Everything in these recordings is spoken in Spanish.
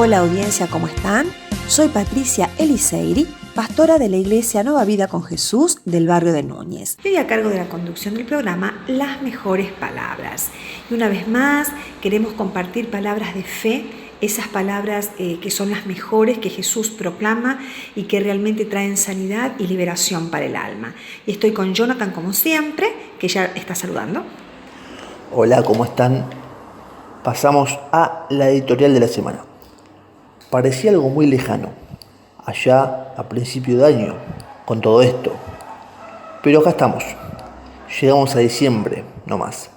Hola audiencia, ¿cómo están? Soy Patricia Eliseiri, pastora de la Iglesia Nueva Vida con Jesús del barrio de Núñez. Estoy a cargo de la conducción del programa Las Mejores Palabras. Y una vez más queremos compartir palabras de fe, esas palabras que son las mejores que Jesús proclama y que realmente traen sanidad y liberación para el alma. Y estoy con Jonathan como siempre, que ya está saludando. Hola, ¿cómo están? Pasamos a la editorial de la semana. Parecía algo muy lejano, allá a principio de año, con todo esto. Pero acá estamos. Llegamos a diciembre, no más.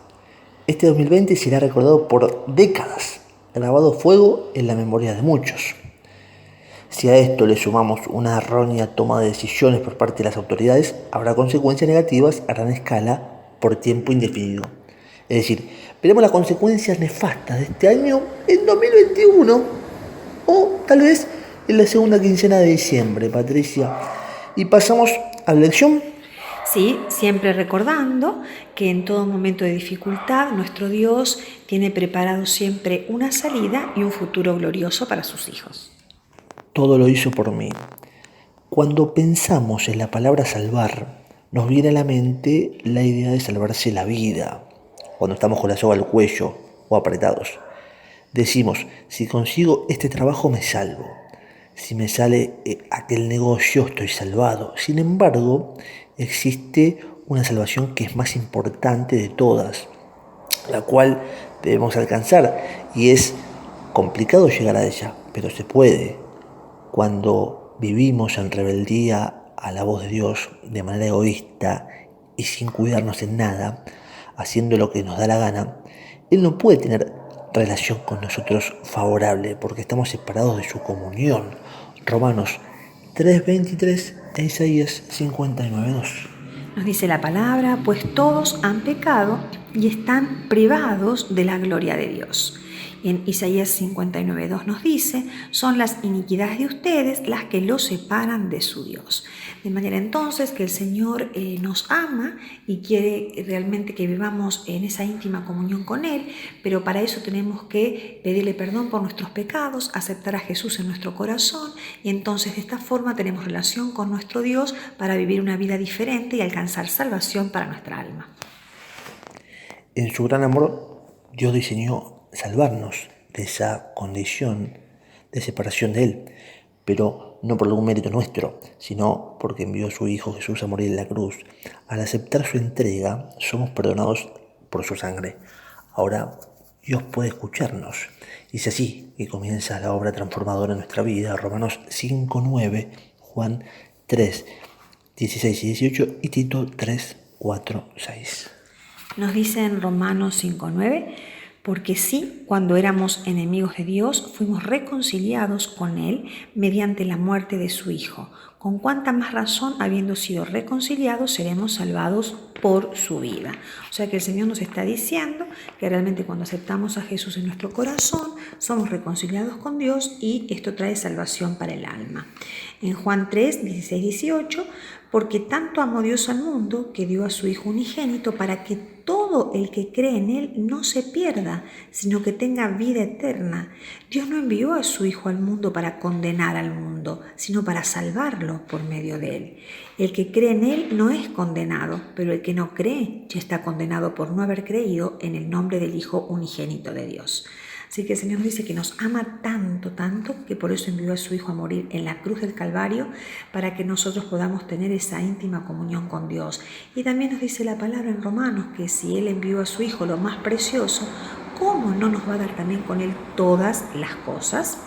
Este 2020 será recordado por décadas, grabado a fuego en la memoria de muchos. Si a esto le sumamos una errónea toma de decisiones por parte de las autoridades, habrá consecuencias negativas a gran escala por tiempo indefinido. Es decir, veremos las consecuencias nefastas de este año en 2021 o tal vez en la segunda quincena de diciembre, Patricia. Y pasamos a la lección. Sí, siempre recordando que en todo momento de dificultad nuestro Dios tiene preparado siempre una salida y un futuro glorioso para sus hijos. Todo lo hizo por mí. Cuando pensamos en la palabra salvar, nos viene a la mente la idea de salvarse la vida, cuando estamos con la soga al cuello o apretados. Decimos, si consigo este trabajo me salvo. Si me sale aquel negocio estoy salvado. Sin embargo, existe una salvación que es más importante de todas, la cual debemos alcanzar, y es complicado llegar a ella, pero se puede. Cuando vivimos en rebeldía a la voz de Dios de manera egoísta y sin cuidarnos en nada, haciendo lo que nos da la gana, Él no puede tener relación con nosotros favorable porque estamos separados de su comunión. Romanos 3:23 e Isaías 59:2. Nos dice la palabra, pues todos han pecado y están privados de la gloria de Dios. Y en Isaías 59:2 nos dice, son las iniquidades de ustedes las que los separan de su Dios. De manera entonces que el Señor nos ama y quiere realmente que vivamos en esa íntima comunión con Él, pero para eso tenemos que pedirle perdón por nuestros pecados, aceptar a Jesús en nuestro corazón y entonces de esta forma tenemos relación con nuestro Dios para vivir una vida diferente y alcanzar salvación para nuestra alma. En su gran amor, Dios diseñó salvarnos de esa condición de separación de Él, pero no por algún mérito nuestro, sino porque envió a su Hijo Jesús a morir en la cruz. Al aceptar su entrega, somos perdonados por su sangre. Ahora Dios puede escucharnos. Y es así que comienza la obra transformadora en nuestra vida. Romanos 5:9, Juan 3:16 y 18 y Tito 3:4-6. Nos dice en Romanos 5:9, porque sí, cuando éramos enemigos de Dios, fuimos reconciliados con Él mediante la muerte de su Hijo. Con cuánta más razón, habiendo sido reconciliados, seremos salvados por su vida. O sea que el Señor nos está diciendo que realmente cuando aceptamos a Jesús en nuestro corazón, somos reconciliados con Dios y esto trae salvación para el alma. En Juan 3:16-18, porque tanto amó Dios al mundo que dio a su Hijo unigénito para que todo el que cree en Él no se pierda, sino que tenga vida eterna. Dios no envió a su Hijo al mundo para condenar al mundo, sino para salvarlo por medio de Él. El que cree en Él no es condenado, pero el que no cree ya está condenado por no haber creído en el nombre del Hijo unigénito de Dios. Así que el Señor nos dice que nos ama tanto, tanto, que por eso envió a su Hijo a morir en la cruz del Calvario, para que nosotros podamos tener esa íntima comunión con Dios. Y también nos dice la palabra en Romanos, que si Él envió a su Hijo lo más precioso, ¿cómo no nos va a dar también con Él todas las cosas?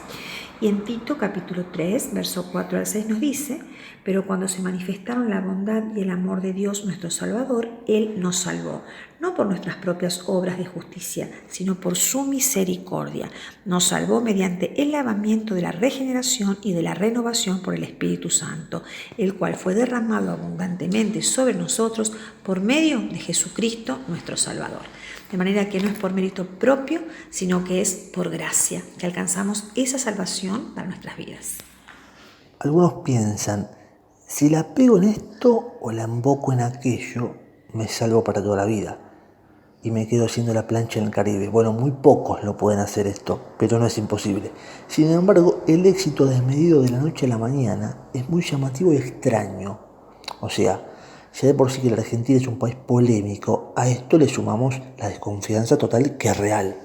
Y en Tito capítulo 3, verso 4-6 nos dice, pero cuando se manifestaron la bondad y el amor de Dios nuestro Salvador, Él nos salvó, no por nuestras propias obras de justicia, sino por su misericordia. Nos salvó mediante el lavamiento de la regeneración y de la renovación por el Espíritu Santo, el cual fue derramado abundantemente sobre nosotros por medio de Jesucristo nuestro Salvador. De manera que no es por mérito propio, sino que es por gracia que alcanzamos esa salvación para nuestras vidas. Algunos piensan, si la pego en esto o la emboco en aquello, me salvo para toda la vida. y me quedo haciendo la plancha en el Caribe. Bueno, muy pocos lo pueden hacer esto, pero no es imposible. Sin embargo, el éxito desmedido de la noche a la mañana es muy llamativo y extraño. O sea, ya de por sí que la Argentina es un país polémico, a esto le sumamos la desconfianza total que es real.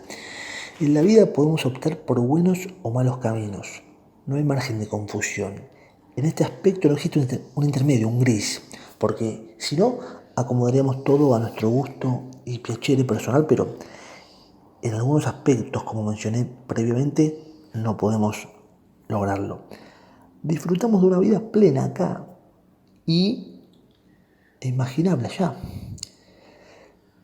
En la vida podemos optar por buenos o malos caminos. No hay margen de confusión. En este aspecto no existe un intermedio, un gris, porque si no, acomodaríamos todo a nuestro gusto y piacere personal, pero en algunos aspectos, como mencioné previamente, no podemos lograrlo. Disfrutamos de una vida plena acá y imaginable allá.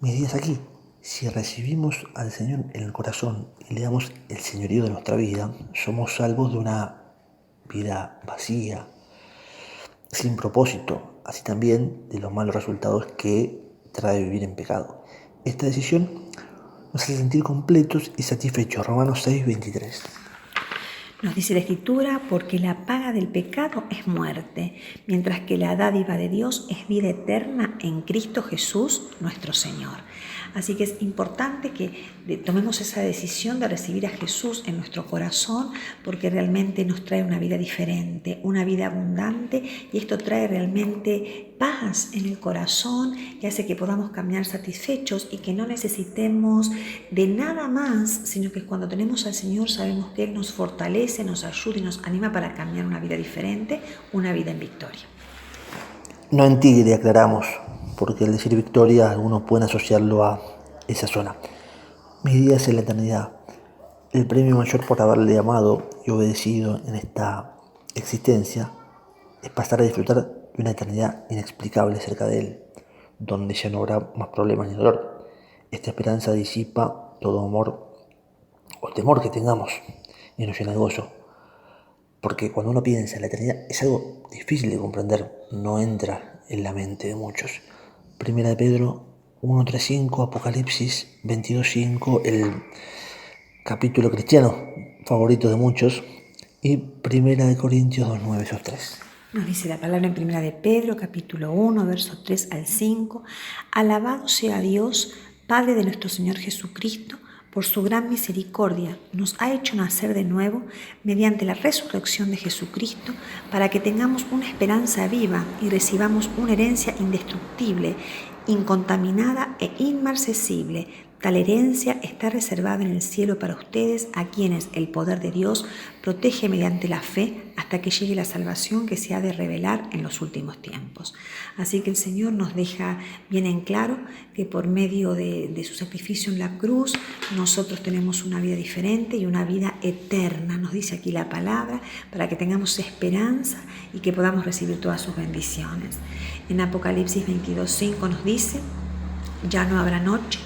Mis días aquí, si recibimos al Señor en el corazón y le damos el señorío de nuestra vida, somos salvos de una vida vacía, sin propósito, así también de los malos resultados que trae vivir en pecado. Esta decisión nos hace sentir completos y satisfechos. Romanos 6:23. Nos dice la Escritura, porque la paga del pecado es muerte, mientras que la dádiva de Dios es vida eterna en Cristo Jesús, nuestro Señor. Así que es importante que tomemos esa decisión de recibir a Jesús en nuestro corazón, porque realmente nos trae una vida diferente, una vida abundante, y esto trae realmente paz en el corazón y hace que podamos caminar satisfechos y que no necesitemos de nada más, sino que cuando tenemos al Señor sabemos que Él nos fortalece, nos ayuda y nos anima para caminar una vida diferente, una vida en victoria. No en Tigre, aclaramos, porque al decir victoria algunos pueden asociarlo a esa zona. Mis días en la eternidad, el premio mayor por haberle amado y obedecido en esta existencia es pasar a disfrutar de una eternidad inexplicable cerca de Él, donde ya no habrá más problemas ni dolor. Esta esperanza disipa todo amor o temor que tengamos y nos llena de gozo. Porque cuando uno piensa en la eternidad es algo difícil de comprender, no entra en la mente de muchos. Primera de Pedro 1:3-5, Apocalipsis 22:5, el capítulo cristiano favorito de muchos, y Primera de Corintios 2:9, esos tres. Nos dice la palabra en Primera de Pedro, capítulo 1, versos 3 al 5. Alabado sea Dios, Padre de nuestro Señor Jesucristo, por su gran misericordia, nos ha hecho nacer de nuevo mediante la resurrección de Jesucristo para que tengamos una esperanza viva y recibamos una herencia indestructible, incontaminada e inmarcesible. Tal herencia está reservada en el cielo para ustedes, a quienes el poder de Dios protege mediante la fe hasta que llegue la salvación que se ha de revelar en los últimos tiempos. Así que el Señor nos deja bien en claro que por medio de su sacrificio en la cruz nosotros tenemos una vida diferente y una vida eterna. Nos dice aquí la palabra para que tengamos esperanza y que podamos recibir todas sus bendiciones. En Apocalipsis 22:5 nos dice: ya no habrá noche.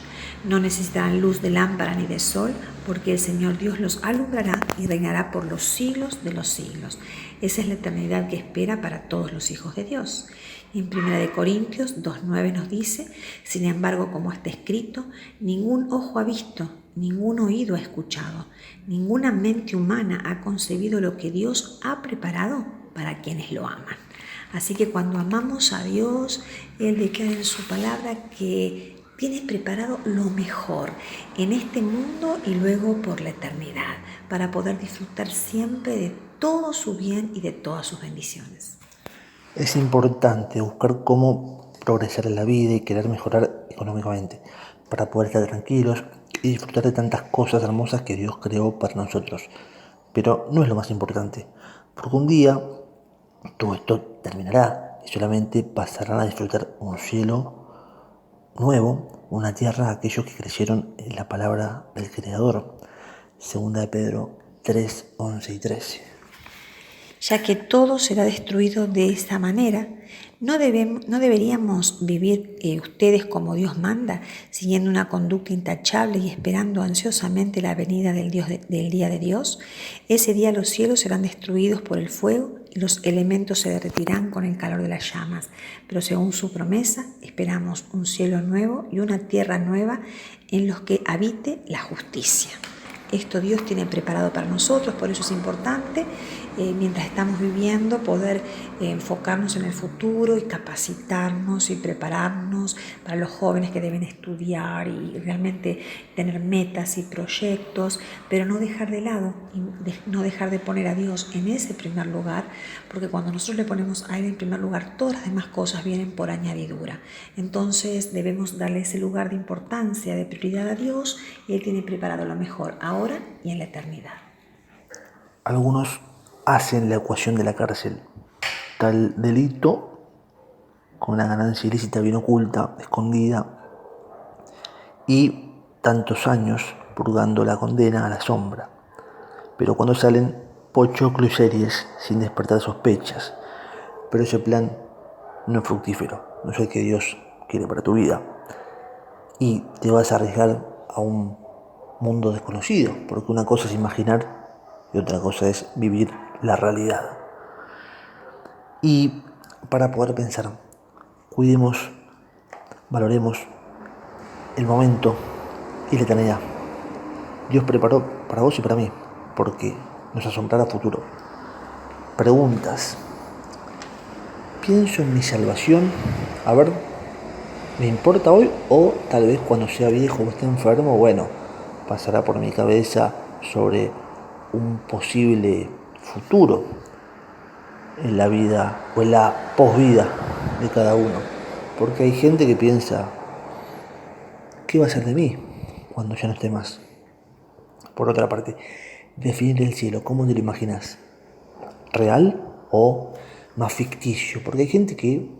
No necesitarán luz de lámpara ni de sol, porque el Señor Dios los alumbrará y reinará por los siglos de los siglos. Esa es la eternidad que espera para todos los hijos de Dios. Y en 1 Corintios 2:9 nos dice: sin embargo, como está escrito, ningún ojo ha visto, ningún oído ha escuchado, ninguna mente humana ha concebido lo que Dios ha preparado para quienes lo aman. Así que cuando amamos a Dios, Él declara en su palabra que tiene preparado lo mejor en este mundo y luego por la eternidad, para poder disfrutar siempre de todo su bien y de todas sus bendiciones. Es importante buscar cómo progresar en la vida y querer mejorar económicamente, para poder estar tranquilos y disfrutar de tantas cosas hermosas que Dios creó para nosotros. Pero no es lo más importante, porque un día todo esto terminará y solamente pasarán a disfrutar un cielo nuevo, una tierra a aquellos que creyeron en la palabra del Creador. Segunda de Pedro 3:11 y 13. Ya que todo será destruido de esa manera, no deberíamos vivir ustedes como Dios manda, siguiendo una conducta intachable y esperando ansiosamente la venida del día de Dios. Ese día los cielos serán destruidos por el fuego y los elementos se derretirán con el calor de las llamas. Pero según su promesa, esperamos un cielo nuevo y una tierra nueva en los que habite la justicia. Esto Dios tiene preparado para nosotros, por eso es importante mientras estamos viviendo, poder enfocarnos en el futuro y capacitarnos y prepararnos para los jóvenes que deben estudiar y realmente tener metas y proyectos, pero no dejar de lado y no dejar de poner a Dios en ese primer lugar, porque cuando nosotros le ponemos a Él en primer lugar, todas las demás cosas vienen por añadidura. Entonces debemos darle ese lugar de importancia, de prioridad a Dios, y Él tiene preparado lo mejor ahora y en la eternidad. Algunos hacen la ecuación de la cárcel. Tal delito con una ganancia ilícita bien oculta, escondida, y tantos años purgando la condena a la sombra. Pero cuando salen, pochoclo y series sin despertar sospechas. Pero ese plan no es fructífero, no es el que Dios quiere para tu vida. Y te vas a arriesgar a un mundo desconocido, porque una cosa es imaginar y otra cosa es vivir la realidad. Y para poder pensar, cuidemos, valoremos el momento y la eternidad. Dios preparó para vos y para mí, porque nos asombrará futuro. Preguntas. ¿Pienso en mi salvación? A ver, ¿me importa hoy? O tal vez cuando sea viejo o esté enfermo, bueno, pasará por mi cabeza sobre un posible futuro en la vida o en la posvida de cada uno. Porque hay gente que piensa, ¿qué va a ser de mí cuando ya no esté más? Por otra parte, definir el cielo, ¿cómo te lo imaginas? ¿Real o más ficticio? Porque hay gente que,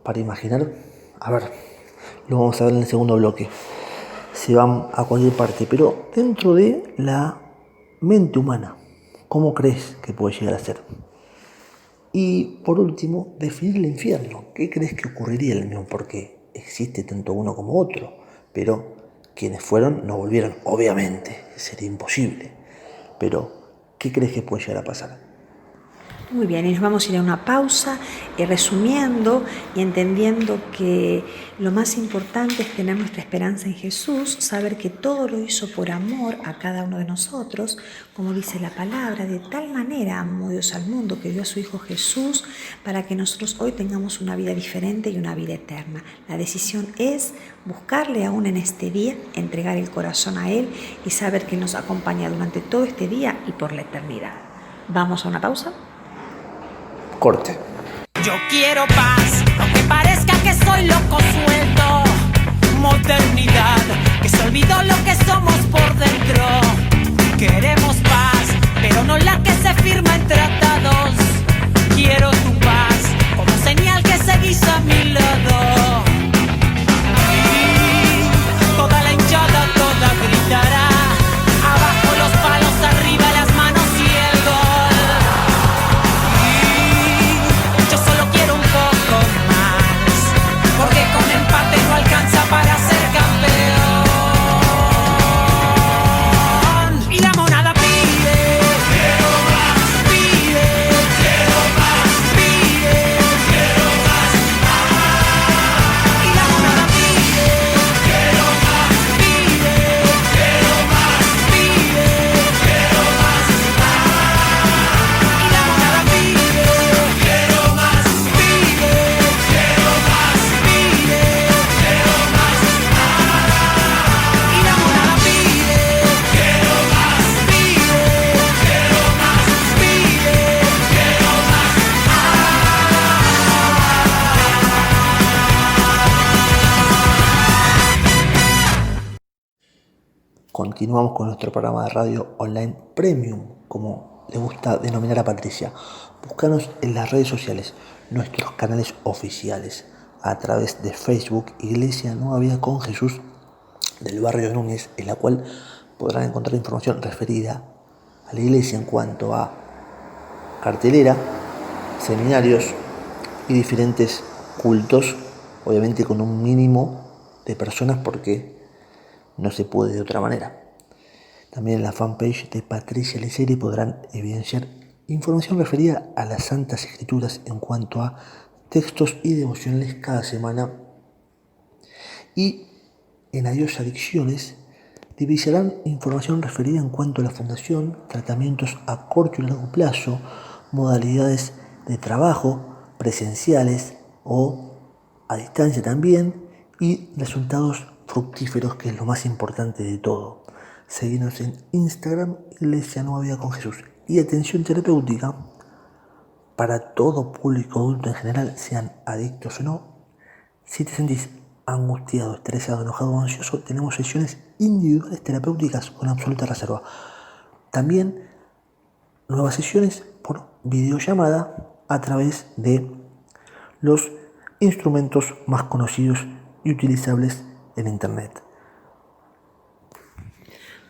para imaginar, a ver, lo vamos a ver en el segundo bloque, se van a cualquier parte, pero dentro de la mente humana, ¿cómo crees que puede llegar a ser? Y por último, definir el infierno. ¿Qué crees que ocurriría en el mismo? Porque existe tanto uno como otro, pero quienes fueron no volvieron, obviamente, sería imposible. Pero, ¿qué crees que puede llegar a pasar? Muy bien, y nos vamos a ir a una pausa, resumiendo y entendiendo que lo más importante es tener nuestra esperanza en Jesús, saber que todo lo hizo por amor a cada uno de nosotros, como dice la palabra, de tal manera amó Dios al mundo que dio a su Hijo Jesús para que nosotros hoy tengamos una vida diferente y una vida eterna. La decisión es buscarle aún en este día, entregar el corazón a Él y saber que nos acompaña durante todo este día y por la eternidad. ¿Vamos a una pausa? Corte. Yo quiero paz, aunque parezca que soy loco suelto. Modernidad, que se olvidó lo que somos por dentro. Queremos paz, pero no la que se firma en tratados. Quiero tu paz, como señal que seguís a mi lado. Y toda la hinchada, toda gritará. Abajo los palos, arriba las manos y el gol. Yo solo quiero un poco más, porque con empate no alcanza para ser campeón. Y la monada pide, quiero más, pide, quiero más, pide, quiero más. Y la monada pide, quiero más, pide, quiero más, pide, quiero más. Y la monada pide, quiero más, pide, quiero más, pide, quiero más. Y la monada pide, quiero más, pide, quiero más, pide, quiero más. Continuamos con nuestro programa de radio online premium, como le gusta denominar a Patricia. Búscanos en las redes sociales, nuestros canales oficiales, a través de Facebook, Iglesia Nueva Vida con Jesús del barrio Núñez, en la cual podrán encontrar información referida a la iglesia en cuanto a cartelera, seminarios y diferentes cultos, obviamente con un mínimo de personas porque no se puede de otra manera. También en la fanpage de Patricia Leceri podrán evidenciar información referida a las Santas Escrituras en cuanto a textos y devocionales cada semana. Y en Adiós Adicciones, divisarán información referida en cuanto a la fundación, tratamientos a corto y largo plazo, modalidades de trabajo presenciales o a distancia también, y resultados fructíferos, que es lo más importante de todo. Seguirnos en Instagram, Iglesia Nueva Vida con Jesús. Y atención terapéutica para todo público adulto en general, sean adictos o no. Si te sentís angustiado, estresado, enojado o ansioso, tenemos sesiones individuales terapéuticas con absoluta reserva. También nuevas sesiones por videollamada a través de los instrumentos más conocidos y utilizables en Internet.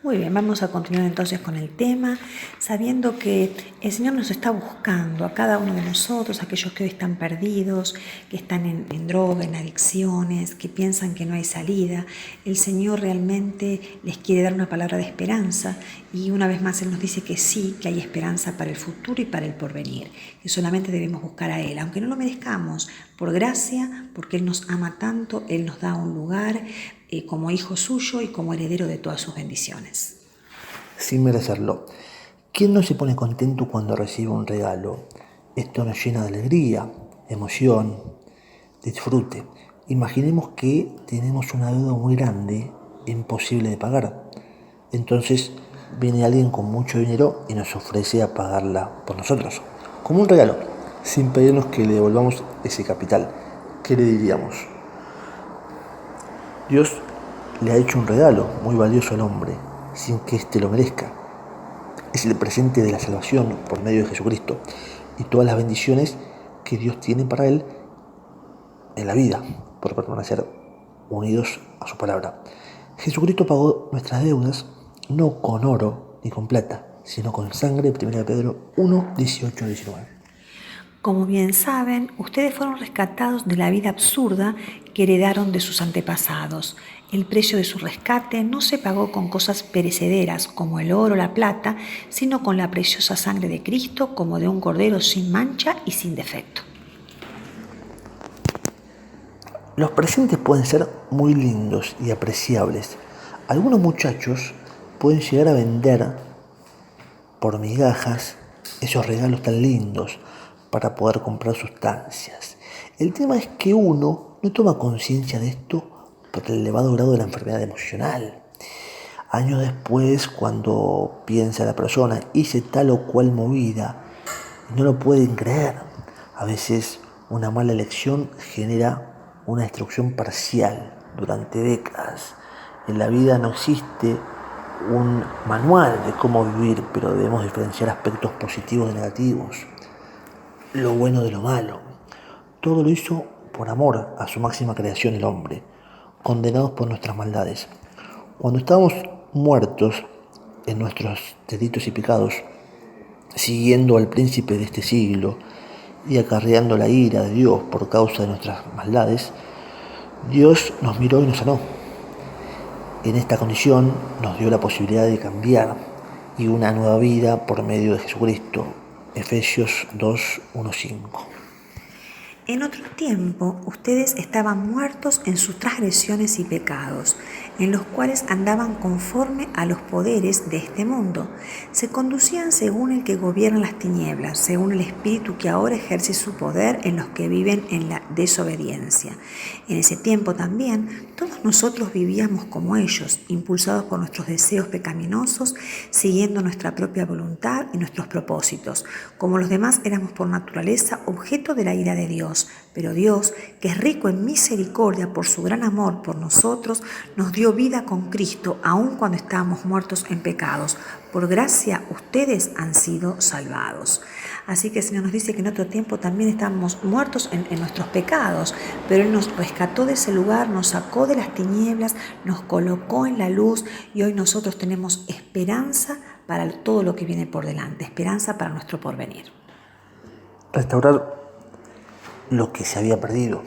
Muy bien, vamos a continuar entonces con el tema, sabiendo que el Señor nos está buscando a cada uno de nosotros, aquellos que hoy están perdidos, que están en droga, en adicciones, que piensan que no hay salida. El Señor realmente les quiere dar una palabra de esperanza, y una vez más Él nos dice que sí, que hay esperanza para el futuro y para el porvenir, que solamente debemos buscar a Él, aunque no lo merezcamos, por gracia, porque Él nos ama tanto. Él nos da un lugar como hijo suyo y como heredero de todas sus bendiciones. Sin merecerlo. ¿Quién no se pone contento cuando recibe un regalo? Esto nos llena de alegría, emoción, disfrute. Imaginemos que tenemos una deuda muy grande, imposible de pagar. Entonces viene alguien con mucho dinero y nos ofrece a pagarla por nosotros, como un regalo, sin pedirnos que le devolvamos ese capital. ¿Qué le diríamos? Dios le ha hecho un regalo muy valioso al hombre, sin que éste lo merezca. Es el presente de la salvación por medio de Jesucristo y todas las bendiciones que Dios tiene para él en la vida, por permanecer unidos a su palabra. Jesucristo pagó nuestras deudas no con oro ni con plata, sino con sangre. 1 Pedro 1, 18, 19. Como bien saben, ustedes fueron rescatados de la vida absurda que heredaron de sus antepasados. El precio de su rescate no se pagó con cosas perecederas como el oro o la plata, sino con la preciosa sangre de Cristo, como de un cordero sin mancha y sin defecto. Los presentes pueden ser muy lindos y apreciables. Algunos muchachos pueden llegar a vender por migajas esos regalos tan lindos para poder comprar sustancias. El tema es que uno no toma conciencia de esto por el elevado grado de la enfermedad emocional. Años después, cuando piensa la persona, hice tal o cual movida, no lo pueden creer. A veces una mala elección genera una destrucción parcial durante décadas. En la vida no existe un manual de cómo vivir, pero debemos diferenciar aspectos positivos de negativos, lo bueno de lo malo. Todo lo hizo por amor a su máxima creación, el hombre, condenados por nuestras maldades. Cuando estábamos muertos en nuestros delitos y pecados, siguiendo al príncipe de este siglo y acarreando la ira de Dios por causa de nuestras maldades, Dios nos miró y nos sanó. En esta condición nos dio la posibilidad de cambiar y una nueva vida por medio de Jesucristo. Efesios 2, 1, 5. En otro tiempo, ustedes estaban muertos en sus transgresiones y pecados, en los cuales andaban conforme a los poderes de este mundo. Se conducían según el que gobierna las tinieblas, según el espíritu que ahora ejerce su poder en los que viven en la desobediencia. En ese tiempo también, todos nosotros vivíamos como ellos, impulsados por nuestros deseos pecaminosos, siguiendo nuestra propia voluntad y nuestros propósitos. Como los demás, éramos por naturaleza objeto de la ira de Dios. Pero Dios, que es rico en misericordia por su gran amor por nosotros, nos dio vida con Cristo, aun cuando estábamos muertos en pecados. Por gracia ustedes han sido salvados. Así que el Señor nos dice que en otro tiempo también estábamos muertos en nuestros pecados, pero Él nos rescató de ese lugar, nos sacó de las tinieblas, nos colocó en la luz, y hoy nosotros tenemos esperanza para todo lo que viene por delante, esperanza para nuestro porvenir. Restaurar lo que se había perdido.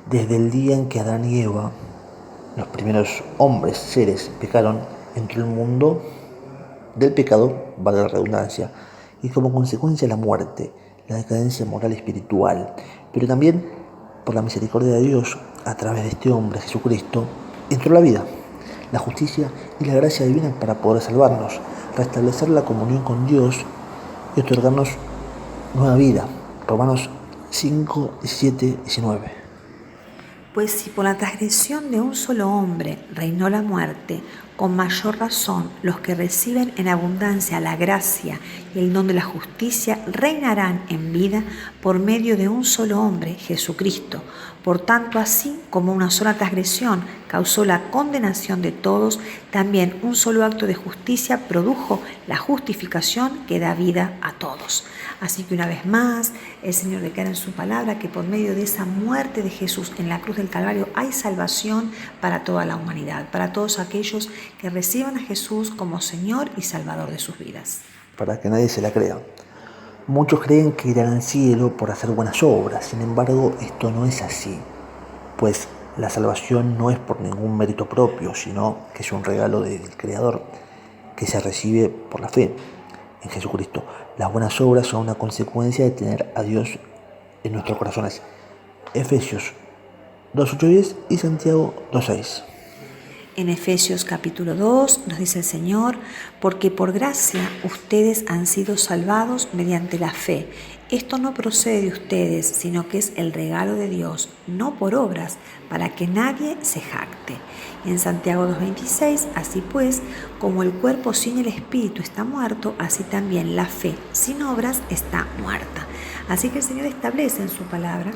Desde el día en que Adán y Eva, los primeros hombres, seres, pecaron, entró el mundo del pecado, valga la redundancia, y como consecuencia la muerte, la decadencia moral y espiritual, pero también por la misericordia de Dios, a través de este hombre, Jesucristo, entró la vida la justicia y la gracia divina para poder salvarnos, restablecer la comunión con Dios y otorgarnos nueva vida. Romanos 5, 17, 19. Pues si por la transgresión de un solo hombre reinó la muerte, con mayor razón los que reciben en abundancia la gracia y el don de la justicia reinarán en vida por medio de un solo hombre, Jesucristo. Por tanto, así como una sola transgresión causó la condenación de todos, también un solo acto de justicia produjo la justificación que da vida a todos. Así que una vez más, el Señor declara en su palabra que por medio de esa muerte de Jesús en la cruz del Calvario hay salvación para toda la humanidad, para todos aquellos que reciban a Jesús como Señor y Salvador de sus vidas. Para que nadie se la crea. Muchos creen que irán al cielo por hacer buenas obras, sin embargo, esto no es así, pues la salvación no es por ningún mérito propio, sino que es un regalo del Creador que se recibe por la fe en Jesucristo. Las buenas obras son una consecuencia de tener a Dios en nuestros corazones. Efesios 2:8-10 y Santiago 2:6. En Efesios capítulo 2 nos dice el Señor, porque por gracia ustedes han sido salvados mediante la fe. Esto no procede de ustedes, sino que es el regalo de Dios, no por obras, para que nadie se jacte. Y en Santiago 2:26, así pues, como el cuerpo sin el espíritu está muerto, así también la fe sin obras está muerta. Así que el Señor establece en su palabra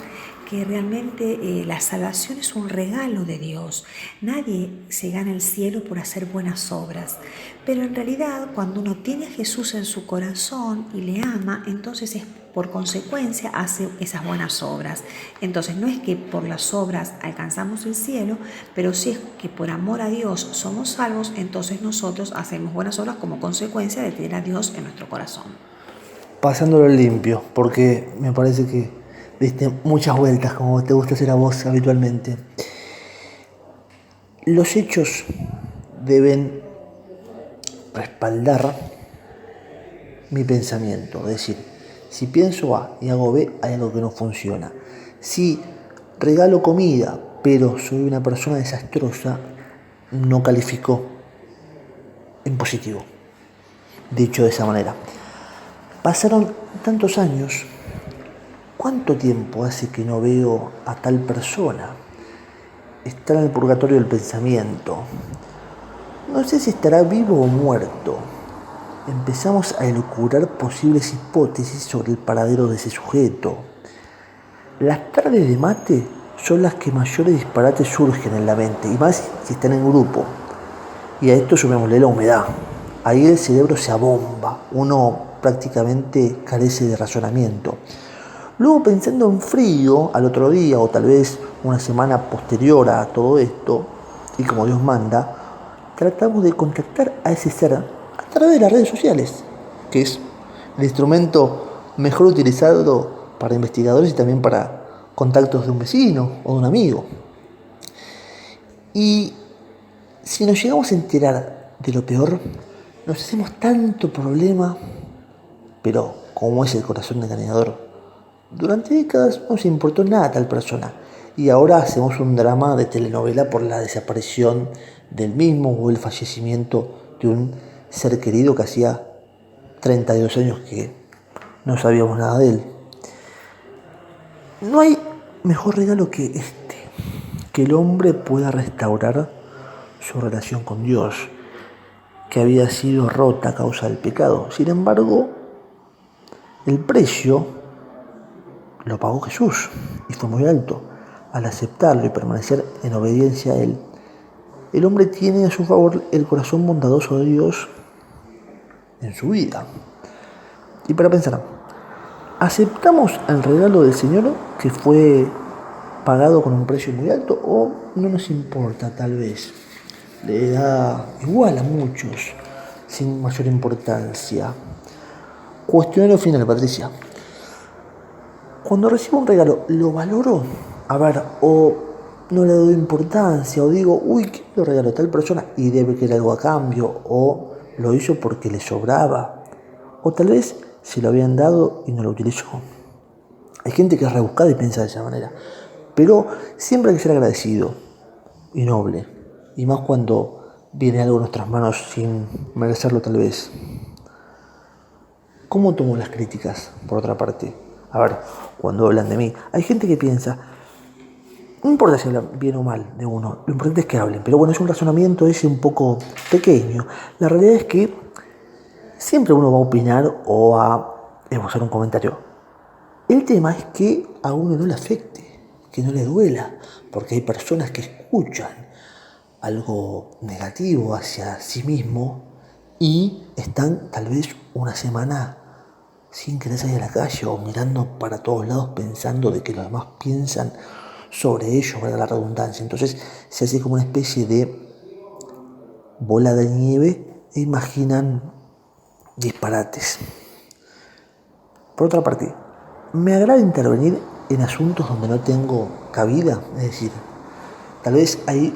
que realmente la salvación es un regalo de Dios. Nadie se gana el cielo por hacer buenas obras, pero en realidad cuando uno tiene a Jesús en su corazón y le ama, entonces por consecuencia hace esas buenas obras. Entonces no es que por las obras alcanzamos el cielo, pero sí es que por amor a Dios somos salvos, entonces nosotros hacemos buenas obras como consecuencia de tener a Dios en nuestro corazón. Pasándolo limpio, porque me parece que diste muchas vueltas como te gusta hacer a vos habitualmente. Los hechos deben respaldar mi pensamiento, es decir, si pienso A y hago B, hay algo que no funciona. Si regalo comida, pero soy una persona desastrosa, no califico en positivo. Dicho de esa manera. Pasaron tantos años. ¿Cuánto tiempo hace que no veo a tal persona? Está en el purgatorio del pensamiento. No sé si estará vivo o muerto. Empezamos a elucubrar posibles hipótesis sobre el paradero de ese sujeto. Las tardes de mate son las que mayores disparates surgen en la mente, y más si están en grupo. Y a esto sumémosle la humedad. Ahí el cerebro se abomba, uno prácticamente carece de razonamiento. Luego, pensando en frío, al otro día o tal vez una semana posterior a todo esto, y como Dios manda, tratamos de contactar a ese ser a través de las redes sociales, que es el instrumento mejor utilizado para investigadores y también para contactos de un vecino o de un amigo. Y si nos llegamos a enterar de lo peor, nos hacemos tanto problema, pero como es el corazón engañador, durante décadas no nos importó nada a tal persona y ahora hacemos un drama de telenovela por la desaparición del mismo o el fallecimiento de un ser querido que hacía 32 años que no sabíamos nada de él. No hay mejor regalo que este, que el hombre pueda restaurar su relación con Dios, que había sido rota a causa del pecado. Sin embargo, el precio lo pagó Jesús y fue muy alto. Al aceptarlo y permanecer en obediencia a Él, el hombre tiene a su favor el corazón bondadoso de Dios en su vida. Y para pensar, ¿aceptamos el regalo del Señor que fue pagado con un precio muy alto o no nos importa tal vez? Le da igual a muchos, sin mayor importancia. Cuestionario final, Patricia. Cuando recibo un regalo, ¿lo valoro? A ver, o no le doy importancia, o digo, uy, ¿qué lo regaló a tal persona? Y debe querer algo a cambio, o lo hizo porque le sobraba, o tal vez se lo habían dado y no lo utilizó. Hay gente que es rebuscada y piensa de esa manera, pero siempre hay que ser agradecido y noble, y más cuando viene algo en nuestras manos sin merecerlo tal vez. ¿Cómo tomo las críticas, por otra parte? A ver, cuando hablan de mí, hay gente que piensa, no importa si hablan bien o mal de uno, lo importante es que hablen. Pero bueno, es un razonamiento ese un poco pequeño. La realidad es que siempre uno va a opinar o a esbozar un comentario. El tema es que a uno no le afecte, que no le duela, porque hay personas que escuchan algo negativo hacia sí mismo y están tal vez una semana sin querer salir a la calle o mirando para todos lados pensando de que los demás piensan sobre ellos, valga la redundancia. Entonces se hace como una especie de bola de nieve e imaginan disparates. Por otra parte, me agrada intervenir en asuntos donde no tengo cabida, es decir, tal vez hay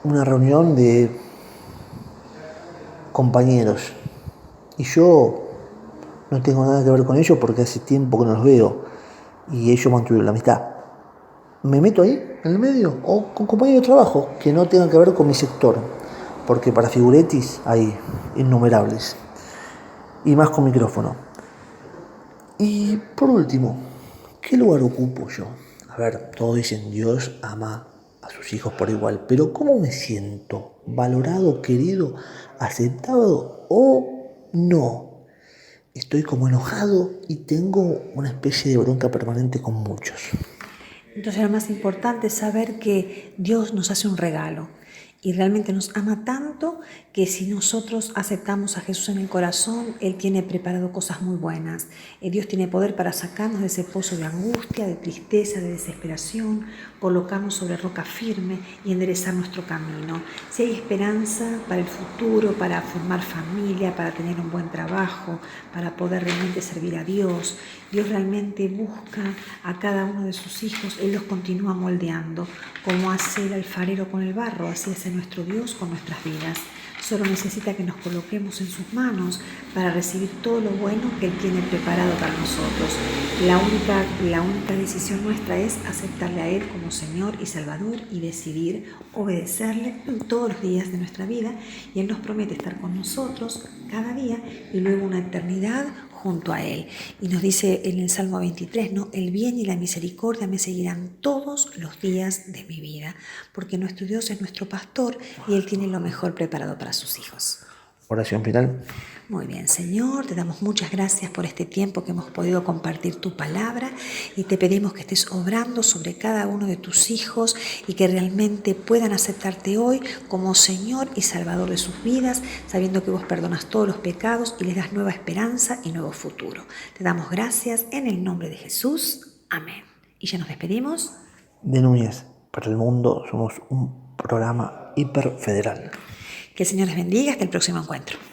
una reunión de compañeros y yo no tengo nada que ver con ellos porque hace tiempo que no los veo y ellos mantuvieron la amistad. ¿Me meto ahí, en el medio? O con compañeros de trabajo que no tengan que ver con mi sector, porque para figuretis hay innumerables, y más con micrófono. Y por último, ¿qué lugar ocupo yo? A ver, todos dicen Dios ama a sus hijos por igual, pero ¿cómo me siento? ¿Valorado, querido, aceptado o no? Estoy como enojado y tengo una especie de bronca permanente con muchos. Entonces lo más importante es saber que Dios nos hace un regalo y realmente nos ama tanto que si nosotros aceptamos a Jesús en el corazón, Él tiene preparado cosas muy buenas. Dios tiene poder para sacarnos de ese pozo de angustia, de tristeza, de desesperación, colocarnos sobre roca firme y enderezar nuestro camino. Si hay esperanza para el futuro, para formar familia, para tener un buen trabajo, para poder realmente servir a Dios, Dios realmente busca a cada uno de sus hijos, Él los continúa moldeando, como hace el alfarero con el barro, así hace nuestro Dios con nuestras vidas. Solo necesita que nos coloquemos en sus manos para recibir todo lo bueno que Él tiene preparado para nosotros. La única decisión nuestra es aceptarle a Él como Señor y Salvador y decidir obedecerle todos los días de nuestra vida. Y Él nos promete estar con nosotros cada día y luego una eternidad junto a Él. Y nos dice en el Salmo 23, ¿no? El bien y la misericordia me seguirán todos los días de mi vida, porque nuestro Dios es nuestro pastor y Él tiene lo mejor preparado para sus hijos. Oración final. Muy bien, Señor, te damos muchas gracias por este tiempo que hemos podido compartir tu palabra y te pedimos que estés obrando sobre cada uno de tus hijos y que realmente puedan aceptarte hoy como Señor y Salvador de sus vidas, sabiendo que vos perdonas todos los pecados y les das nueva esperanza y nuevo futuro. Te damos gracias en el nombre de Jesús. Amén. Y ya nos despedimos. De Núñez, para el mundo somos un programa hiperfederal. Que el Señor les bendiga. Hasta el próximo encuentro.